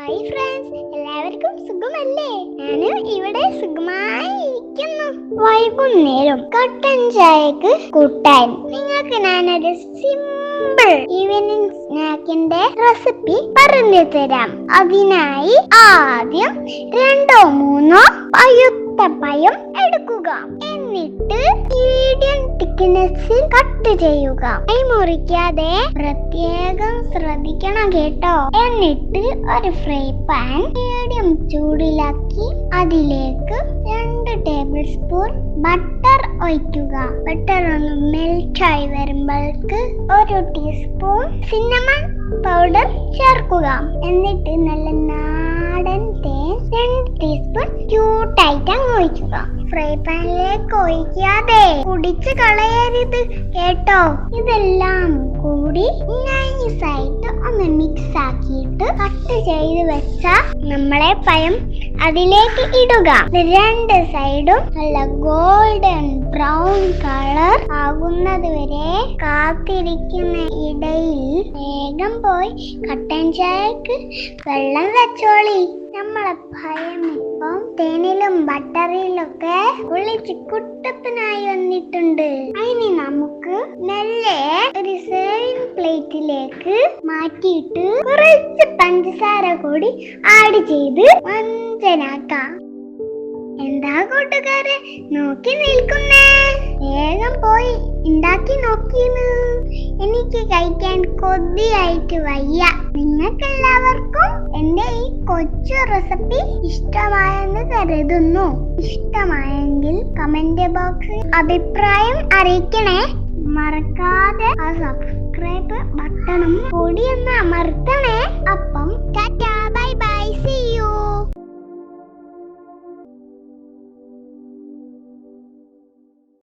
Hi friends, എല്ലാവർക്കും സുഖമല്ലേ? ഞാനും ഇവിടെ സുഖമായി ഇരിക്കുന്നു. വൈകുന്നേരം കട്ടൻ ചായക്ക് കൂട്ടാൻ നിങ്ങൾക്ക് ഞാനൊരു സിമ്പിൾ ഈവനിങ് സ്നാക്കിന്റെ റെസിപ്പി പറഞ്ഞു തരാം. അതിനായി ആദ്യം 2-3 പഴുത്തപ്പഴം എടുക്കുക. എന്നിട്ട് മീഡിയം തിക്നെസ്സിൽ കട്ട് ചെയ്യുക. കൈ മുറിക്കാതെ പ്രത്യേകം ശ്രദ്ധിക്കണം കേട്ടോ. എന്നിട്ട് ഒരു ഫ്രൈ പാൻ മീഡിയം ചൂടിലാക്കി അതിലേക്ക് 2 ടേബിൾ സ്പൂൺ ബട്ടർ ഒഴിക്കുക. ബട്ടർ ഒന്ന് മെൽറ്റായി വരുമ്പോഴേക്ക് 1 ടീസ്പൂൺ സിന്നമൺ പൗഡർ ചേർക്കുക. എന്നിട്ട് നല്ല നാടൻ തേൻ 2 ടീസ്പൂൺ ക്യൂട്ടായിട്ട് അങ്ങ് ഒഴിക്കുക. ഫ്രൈ പാനിലേക്ക് ഒഴിക്കാതെ കുടിച്ച് കളയരുത് കേട്ടോ. ഇതെല്ലാം കൂടി നൈസായിട്ട് ഒന്ന് മിക്സ് ആക്കിയിട്ട് കട്ട് ചെയ്ത് വെച്ച നമ്മളെ പഴം അതിലേക്ക് ഇടുക. 2 സൈഡും നല്ല ഗോൾഡൻ ബ്രൗൺ കളർ ആകുന്നത് വരെ കാത്തിരിക്കുന്ന ഇടയിൽ വേഗം പോയി കട്ടൻ ചായക്ക് വെള്ളം വെച്ചോളി. നമ്മളെ പഴം ഇപ്പം തേനിലും ബട്ടറിലൊക്കെ കുളിച്ച് കുട്ടപ്പനായി വന്നിട്ടുണ്ട്. അതിന് നമുക്ക് നല്ല ഒരു സേവിങ് പ്ലേറ്റിലേക്ക് മാറ്റിയിട്ട് കുറച്ച് പഞ്ചസാര കൂടി ആഡ് ചെയ്ത് വഞ്ചനാക്കാം. എന്താ കൂട്ടുകാരെ നോക്കി നിൽക്കുന്നേ? വേഗം പോയി ഉണ്ടാക്കി നോക്കിയെന്ന്. എനിക്ക് കഴിക്കാൻ കൊതിയായിട്ട് വയ്യ. നിങ്ങൾക്കെല്ലാവർക്കും എന്റെ ഈ കൊച്ചു റെസിപ്പി ഇഷ്ടമായെന്ന് കരുതുന്നു. ഇഷ്ടമായെങ്കിൽ കമന്റ് ബോക്സിൽ അഭിപ്രായം അറിയിക്കണേ. മറക്കാതെ ആ സബ്സ്ക്രൈബ് ബട്ടണും കൂടി ഒന്ന് അമർത്തണേ. അപ്പം